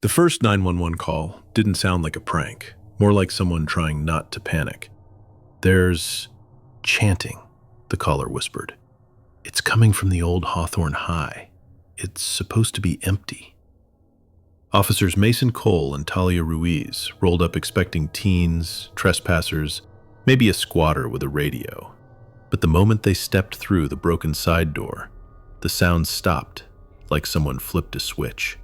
The first 911 call didn't sound like a prank, more like someone trying not to panic. "There's chanting," the caller whispered. "It's coming from the old Hawthorne High. It's supposed to be empty." Officers Mason Cole and Talia Ruiz rolled up expecting teens, trespassers, maybe a squatter with a radio. But the moment they stepped through the broken side door, the sound stopped, like someone flipped a switch.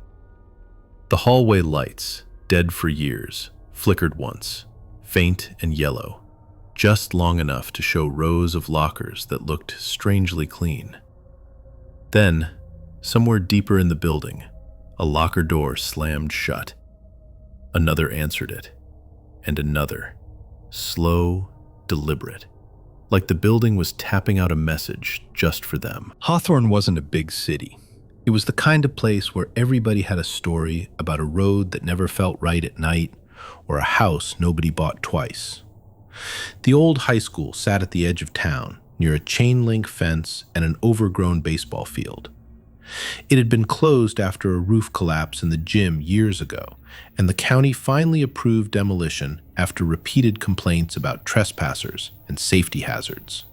The hallway lights, dead for years, flickered once, faint and yellow, just long enough to show rows of lockers that looked strangely clean. Then, somewhere deeper in the building, a locker door slammed shut. Another answered it, and another, slow, deliberate, like the building was tapping out a message just for them. Hawthorne wasn't a big city. It was the kind of place where everybody had a story about a road that never felt right at night, or a house nobody bought twice. The old high school sat at the edge of town, near a chain-link fence and an overgrown baseball field. It had been closed after a roof collapse in the gym years ago, and the county finally approved demolition after repeated complaints about trespassers and safety hazards.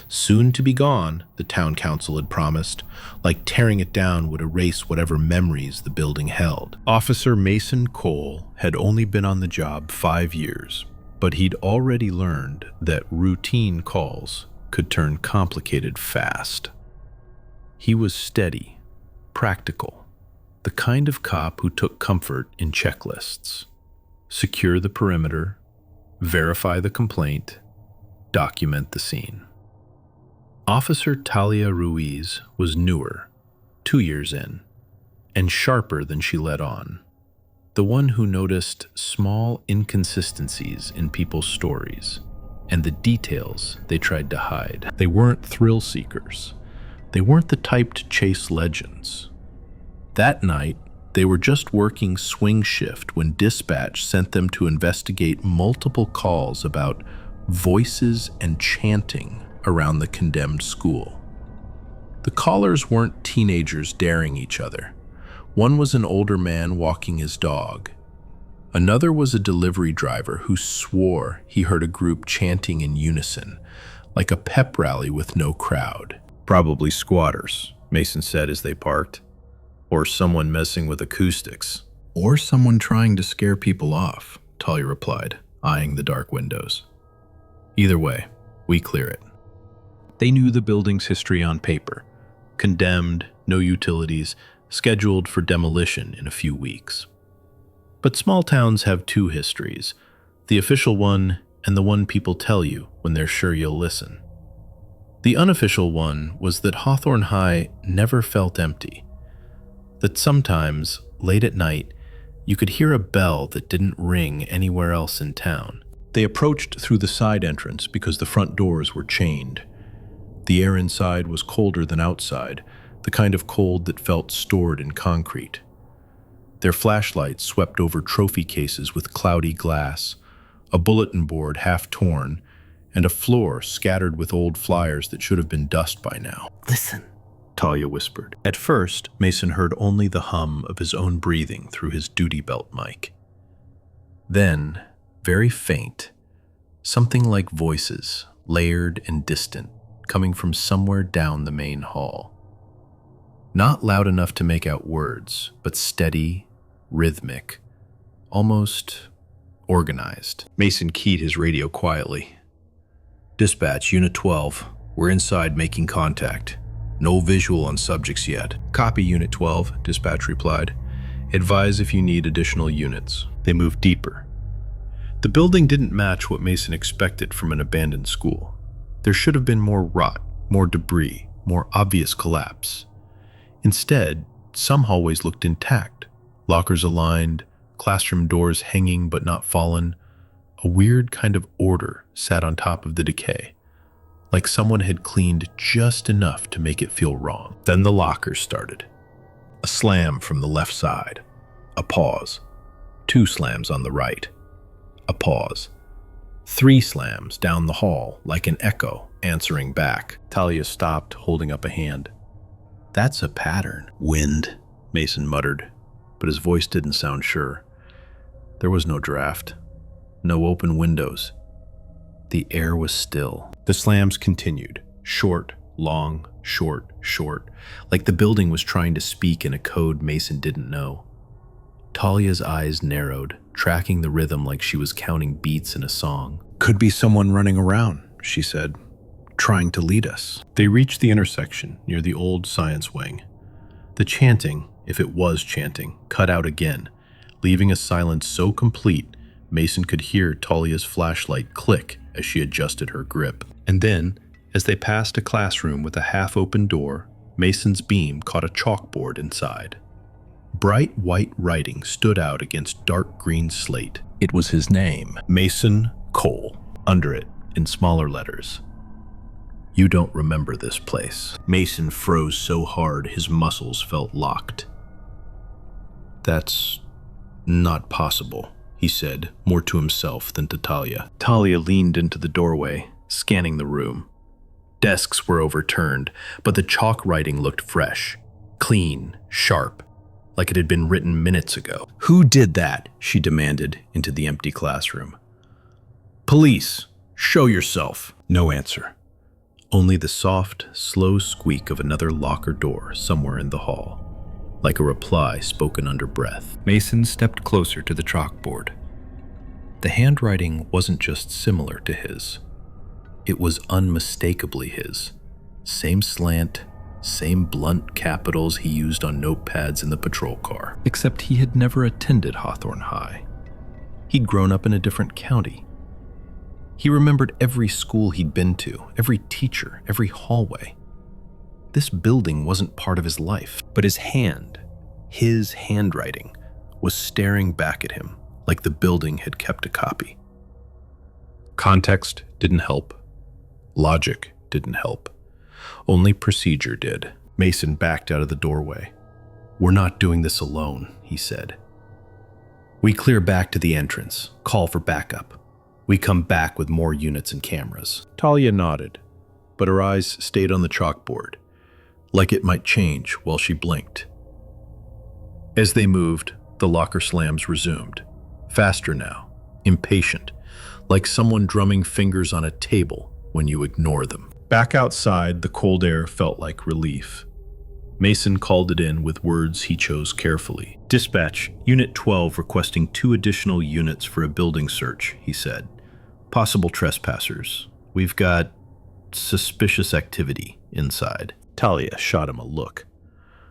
Soon to be gone, the town council had promised, like tearing it down would erase whatever memories the building held. Officer Mason Cole had only been on the job 5 years, but he'd already learned that routine calls could turn complicated fast. He was steady, practical, the kind of cop who took comfort in checklists. Secure the perimeter, verify the complaint, document the scene. Officer Talia Ruiz was newer, 2 years in, and sharper than she let on. The one who noticed small inconsistencies in people's stories and the details they tried to hide. They weren't thrill seekers. They weren't the type to chase legends. That night, they were just working swing shift when dispatch sent them to investigate multiple calls about voices and chanting around the condemned school. The callers weren't teenagers daring each other. One was an older man walking his dog. Another was a delivery driver who swore he heard a group chanting in unison, like a pep rally with no crowd. "Probably squatters," Mason said as they parked. "Or someone messing with acoustics." "Or someone trying to scare people off," Talia replied, eyeing the dark windows. "Either way, we clear it." They knew the building's history on paper. Condemned, no utilities, scheduled for demolition in a few weeks. But small towns have two histories, the official one and the one people tell you when they're sure you'll listen. The unofficial one was that Hawthorne High never felt empty. That sometimes, late at night, you could hear a bell that didn't ring anywhere else in town. They approached through the side entrance because the front doors were chained. The air inside was colder than outside, the kind of cold that felt stored in concrete. Their flashlights swept over trophy cases with cloudy glass, a bulletin board half torn, and a floor scattered with old flyers that should have been dust by now. "Listen," Talia whispered. At first, Mason heard only the hum of his own breathing through his duty belt mic. Then, very faint, something like voices, layered and distant, coming from somewhere down the main hall. Not loud enough to make out words, but steady, rhythmic, almost organized. Mason keyed his radio quietly. "Dispatch, Unit 12. We're inside making contact. No visual on subjects yet." "Copy, Unit 12, dispatch replied. "Advise if you need additional units." They moved deeper. The building didn't match what Mason expected from an abandoned school. There should have been more rot, more debris, more obvious collapse. Instead, some hallways looked intact, lockers aligned, classroom doors hanging but not fallen. A weird kind of order sat on top of the decay, like someone had cleaned just enough to make it feel wrong. Then the lockers started. A slam from the left side. A pause. 2 slams on the right. A pause. 3 slams down the hall, like an echo, answering back. Talia stopped, holding up a hand. "That's a pattern." "Wind," Mason muttered. but his voice didn't sound sure. There was no draft, no open windows. The air was still. The slams continued, short, long, short, short, like the building was trying to speak in a code Mason didn't know. Talia's eyes narrowed, tracking the rhythm like she was counting beats in a song. "Could be someone running around," she said, "trying to lead us." They reached the intersection near the old science wing. The chanting, if it was chanting, cut out again, leaving a silence so complete Mason could hear Talia's flashlight click as she adjusted her grip. And then, as they passed a classroom with a half-open door, Mason's beam caught a chalkboard inside. Bright white writing stood out against dark green slate. It was his name, Mason Cole. Under it, in smaller letters, "You don't remember this place." Mason froze so hard his muscles felt locked. "That's not possible," he said, more to himself than to Talia. Talia leaned into the doorway, scanning the room. Desks were overturned, but the chalk writing looked fresh, clean, sharp, like it had been written minutes ago. "Who did that?" she demanded into the empty classroom. "Police, show yourself." No answer. Only the soft, slow squeak of another locker door somewhere in the hall, like a reply spoken under breath. Mason stepped closer to the chalkboard. The handwriting wasn't just similar to his. It was unmistakably his. Same slant, same blunt capitals he used on notepads in the patrol car. Except he had never attended Hawthorne High. He'd grown up in a different county. He remembered every school he'd been to, every teacher, every hallway. This building wasn't part of his life, but his handwriting, was staring back at him like the building had kept a copy. Context didn't help. Logic didn't help. Only procedure did. Mason backed out of the doorway. "We're not doing this alone," he said. "We clear back to the entrance, call for backup. We come back with more units and cameras." Talia nodded, but her eyes stayed on the chalkboard, like it might change while she blinked. As they moved, the locker slams resumed. Faster now, impatient, like someone drumming fingers on a table when you ignore them. Back outside, the cold air felt like relief. Mason called it in with words he chose carefully. "Dispatch, Unit 12 requesting 2 additional units for a building search," he said. "Possible trespassers. We've got suspicious activity inside." Talia shot him a look.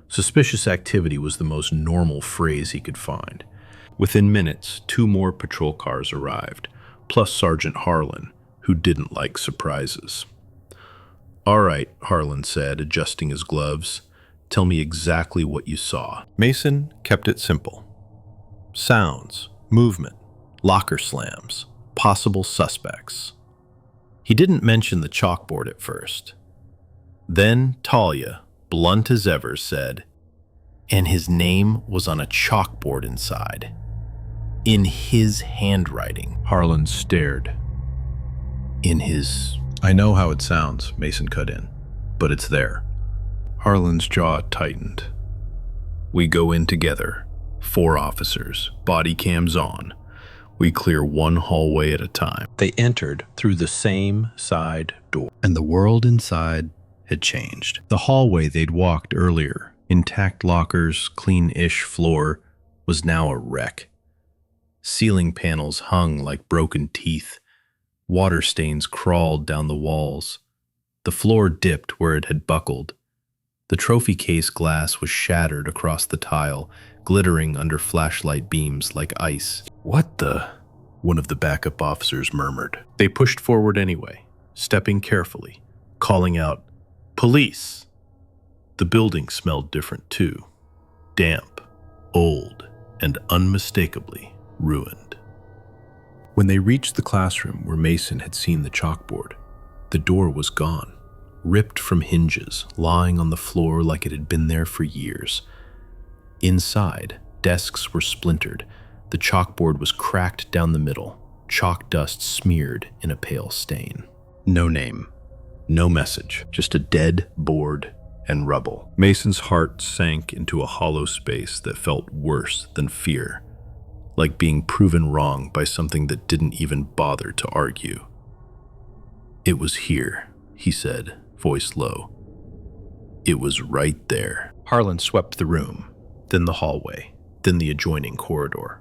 Suspicious activity was the most normal phrase he could find. Within minutes, 2 more patrol cars arrived, plus Sergeant Harlan, who didn't like surprises. "All right," Harlan said, adjusting his gloves. "Tell me exactly what you saw." Mason kept it simple. Sounds, movement, locker slams, possible suspects. He didn't mention the chalkboard at first. Then Talia, blunt as ever, said, "And his name was on a chalkboard inside. In his handwriting." Harlan stared. "In his..." "I know how it sounds," Mason cut in, "but it's there." Harlan's jaw tightened. "We go in together, 4 officers, body cams on. We clear one hallway at a time." They entered through the same side door, and the world inside had changed. The hallway they'd walked earlier, intact lockers, clean-ish floor, was now a wreck. Ceiling panels hung like broken teeth. Water stains crawled down the walls. The floor dipped where it had buckled. The trophy case glass was shattered across the tile, glittering under flashlight beams like ice. "What the?" one of the backup officers murmured. They pushed forward anyway, stepping carefully, calling out, "Police!" The building smelled different too. Damp, old, and unmistakably ruined. When they reached the classroom where Mason had seen the chalkboard, the door was gone, ripped from hinges, lying on the floor like it had been there for years. Inside, desks were splintered. The chalkboard was cracked down the middle, chalk dust smeared in a pale stain. No name, no message, just a dead board and rubble. Mason's heart sank into a hollow space that felt worse than fear, like being proven wrong by something that didn't even bother to argue. "It was here," he said, voice low. "It was right there." Harlan swept the room, then the hallway, then the adjoining corridor.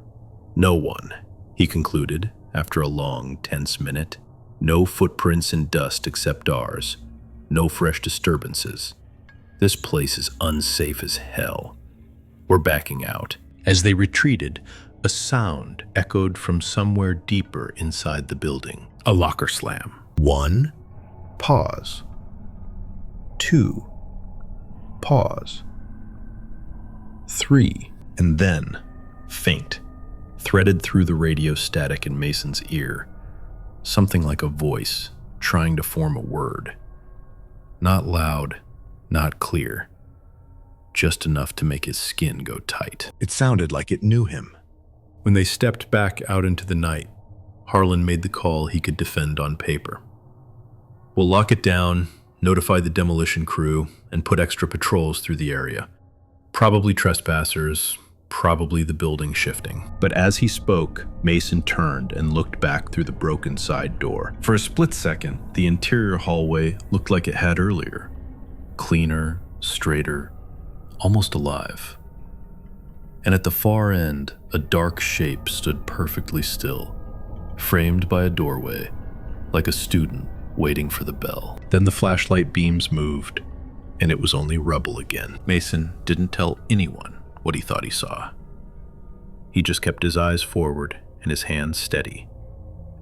No one, he concluded, after a long, tense minute. No footprints in dust except ours. No fresh disturbances. This place is unsafe as hell. We're backing out. As they retreated, a sound echoed from somewhere deeper inside the building. A locker slam. 1. Pause. 2. Pause. 3. And then, faint, threaded through the radio static in Mason's ear. Something like a voice, trying to form a word. Not loud, not clear. Just enough to make his skin go tight. It sounded like it knew him. When they stepped back out into the night, Harlan made the call he could defend on paper. "We'll lock it down, notify the demolition crew, and put extra patrols through the area. Probably trespassers, probably the building shifting." But as he spoke, Mason turned and looked back through the broken side door. For a split second, the interior hallway looked like it had earlier. Cleaner, straighter, almost alive. And at the far end, a dark shape stood perfectly still, framed by a doorway, like a student waiting for the bell. Then the flashlight beams moved, and it was only rubble again. Mason didn't tell anyone what he thought he saw. He just kept his eyes forward and his hands steady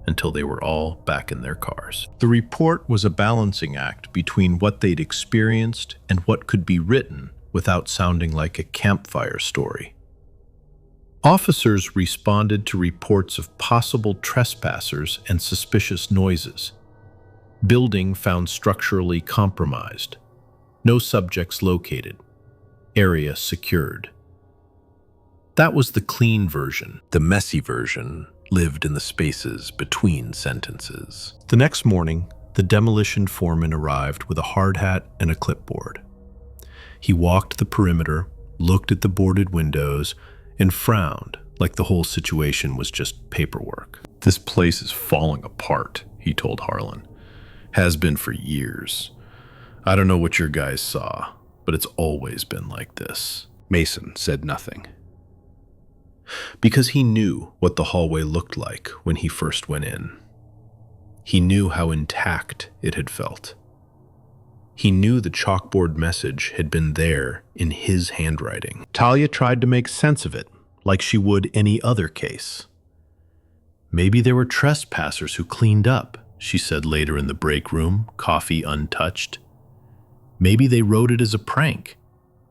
until they were all back in their cars. The report was a balancing act between what they'd experienced and what could be written without sounding like a campfire story. Officers responded to reports of possible trespassers and suspicious noises. Building found structurally compromised. No subjects located. Area secured. That was the clean version. The messy version lived in the spaces between sentences. The next morning, the demolition foreman arrived with a hard hat and a clipboard. He walked the perimeter, looked at the boarded windows, and frowned like the whole situation was just paperwork. "This place is falling apart," he told Harlan. "Has been for years. I don't know what your guys saw, but it's always been like this." Mason said nothing. Because he knew what the hallway looked like when he first went in. He knew how intact it had felt. He knew the chalkboard message had been there in his handwriting. Talia tried to make sense of it, like she would any other case. "Maybe there were trespassers who cleaned up," she said later in the break room, coffee untouched. "Maybe they wrote it as a prank,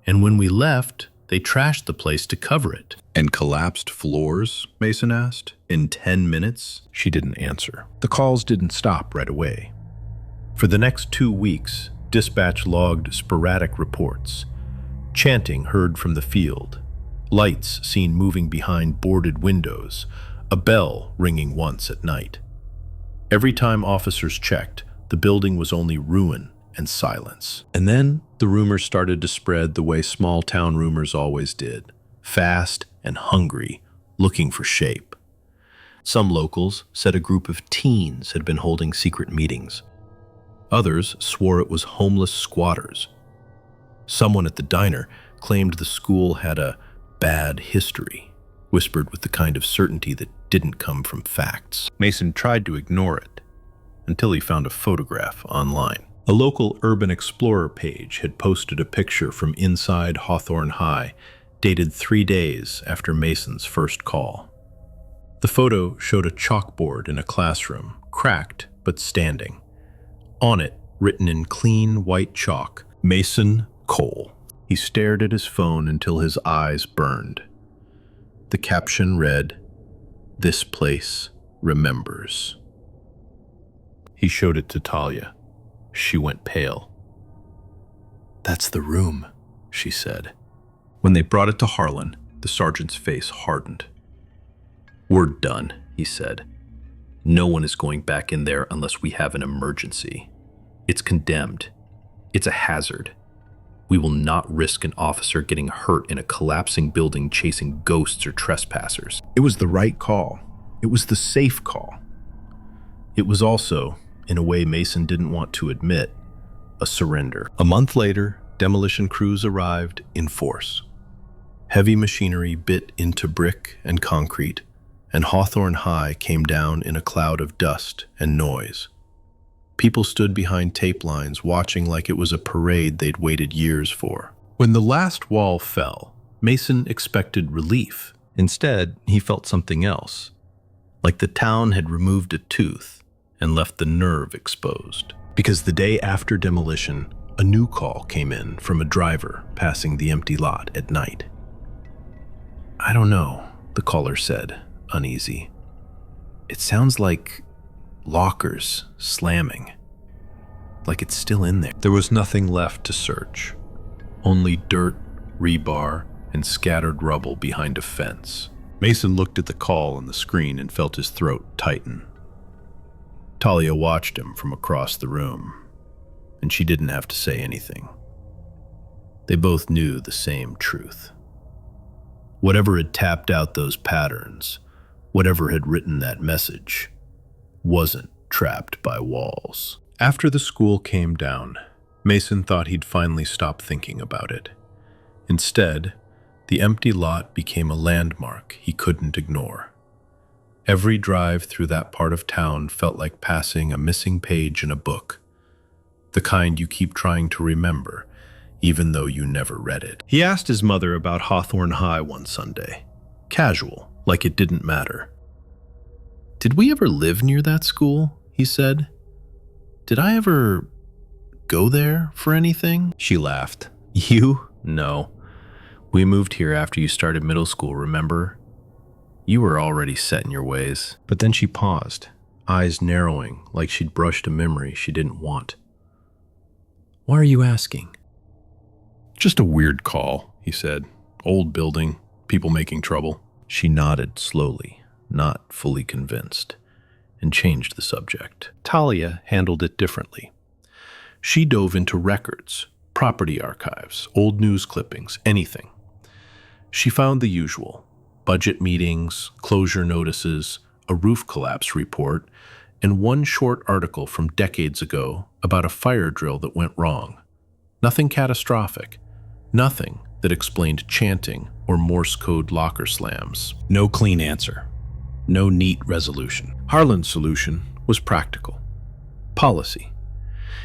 and when we left, they trashed the place to cover it." "And collapsed floors?" Mason asked. "In 10 minutes? She didn't answer. The calls didn't stop right away. For the next 2 weeks, dispatch logged sporadic reports. Chanting heard from the field. Lights seen moving behind boarded windows. A bell ringing once at night. Every time officers checked, the building was only ruin and silence. And then the rumors started to spread the way small town rumors always did. Fast and hungry, looking for shape. Some locals said a group of teens had been holding secret meetings. Others swore it was homeless squatters. Someone at the diner claimed the school had a bad history, whispered with the kind of certainty that didn't come from facts. Mason tried to ignore it, until he found a photograph online. A local urban explorer page had posted a picture from inside Hawthorne High, dated 3 days after Mason's first call. The photo showed a chalkboard in a classroom, cracked but standing. On it, written in clean white chalk, Mason Cole. He stared at his phone until his eyes burned. The caption read, "This place remembers." He showed it to Talia. She went pale. "That's the room," she said. When they brought it to Harlan, the sergeant's face hardened. "We're done," he said. "No one is going back in there unless we have an emergency. It's condemned. It's a hazard. We will not risk an officer getting hurt in a collapsing building chasing ghosts or trespassers. It was the right call. It was the safe call. It was also, in a way Mason didn't want to admit, a surrender. A month later, demolition crews arrived in force. Heavy machinery bit into brick and concrete, and Hawthorne High came down in a cloud of dust and noise. People stood behind tape lines watching like it was a parade they'd waited years for. When the last wall fell, Mason expected relief. Instead, he felt something else, like the town had removed a tooth and left the nerve exposed. Because the day after demolition, a new call came in from a driver passing the empty lot at night. "I don't know," the caller said, uneasy. "It sounds like lockers slamming, like it's still in there." There was nothing left to search, only dirt, rebar, and scattered rubble behind a fence. Mason looked at the call on the screen and felt his throat tighten. Talia watched him from across the room, and she didn't have to say anything. They both knew the same truth. Whatever had tapped out those patterns, whatever had written that message, wasn't trapped by walls. After the school came down, Mason thought he'd finally stop thinking about it. Instead, the empty lot became a landmark he couldn't ignore. Every drive through that part of town felt like passing a missing page in a book, the kind you keep trying to remember, even though you never read it. He asked his mother about Hawthorne High one Sunday, casual, like it didn't matter. "Did we ever live near that school?" he said. "Did I ever go there for anything?" She laughed. "You? No. We moved here after you started middle school, remember? You were already set in your ways." But then she paused, eyes narrowing like she'd brushed a memory she didn't want. "Why are you asking?" "Just a weird call," he said. "Old building, people making trouble." She nodded slowly, not fully convinced, and changed the subject. Talia handled it differently. She dove into records, property archives, old news clippings, anything. She found the usual: budget meetings, closure notices, a roof collapse report, and one short article from decades ago about a fire drill that went wrong. Nothing catastrophic, nothing that explained chanting or Morse code locker slams. No clean answer, no neat resolution. Harlan's solution was practical. Policy.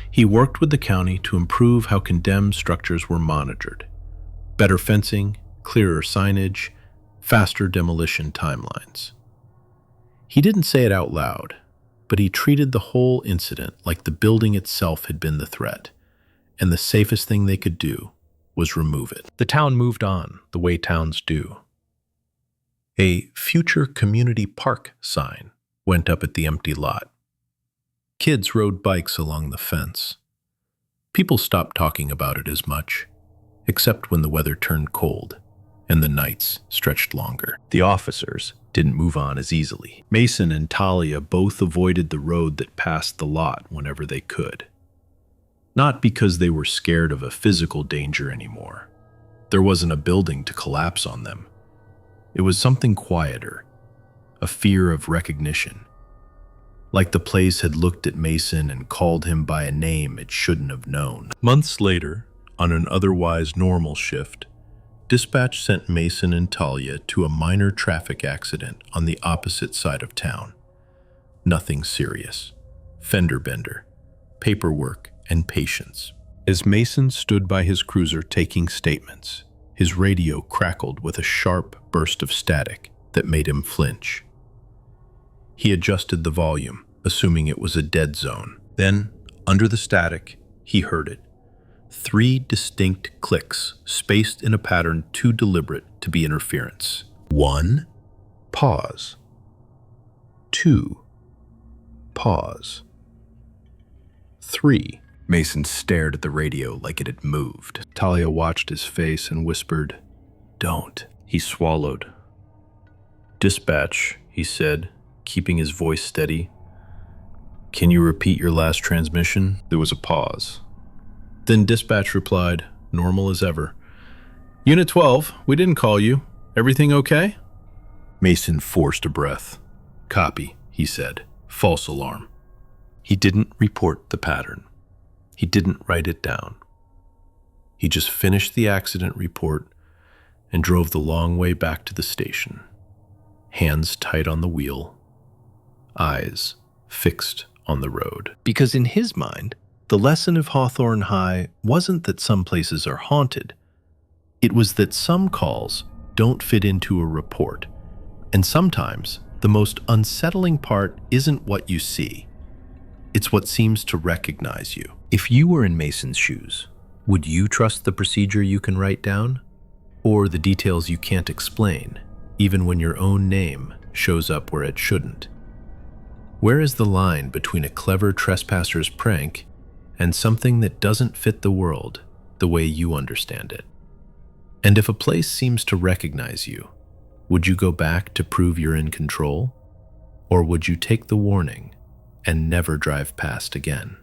He worked with the county to improve how condemned structures were monitored. Better fencing, clearer signage, faster demolition timelines. He didn't say it out loud, but he treated the whole incident like the building itself had been the threat, and the safest thing they could do was remove it. The town moved on the way towns do. A future community park sign went up at the empty lot. Kids rode bikes along the fence. People stopped talking about it as much, except when the weather turned cold and the nights stretched longer. The officers didn't move on as easily. Mason and Talia both avoided the road that passed the lot whenever they could. Not because they were scared of a physical danger anymore. There wasn't a building to collapse on them. It was something quieter, a fear of recognition. Like the place had looked at Mason and called him by a name it shouldn't have known. Months later, on an otherwise normal shift, dispatch sent Mason and Talia to a minor traffic accident on the opposite side of town. Nothing serious. Fender bender, paperwork, and patience. As Mason stood by his cruiser taking statements, his radio crackled with a sharp burst of static that made him flinch. He adjusted the volume, assuming it was a dead zone. Then, under the static, he heard it. 3 distinct clicks, spaced in a pattern too deliberate to be interference. 1, pause. 2, pause. 3. Mason stared at the radio like it had moved. Talia watched his face and whispered, "Don't." He swallowed. "Dispatch," he said, keeping his voice steady. "Can you repeat your last transmission?" There was a pause. Then dispatch replied, normal as ever. Unit 12, we didn't call you. Everything okay? Mason forced a breath. Copy, he said. False alarm. He didn't report the pattern. He didn't write it down. He just finished the accident report and drove the long way back to the station, hands tight on the wheel, eyes fixed on the road. Because in his mind, the lesson of Hawthorne High wasn't that some places are haunted. It was that some calls don't fit into a report, and sometimes the most unsettling part isn't what you see. It's what seems to recognize you. If you were in Mason's shoes, would you trust the procedure you can write down? Or the details you can't explain, even when your own name shows up where it shouldn't? Where is the line between a clever trespasser's prank and something that doesn't fit the world the way you understand it? And if a place seems to recognize you, would you go back to prove you're in control? Or would you take the warning and never drive past again?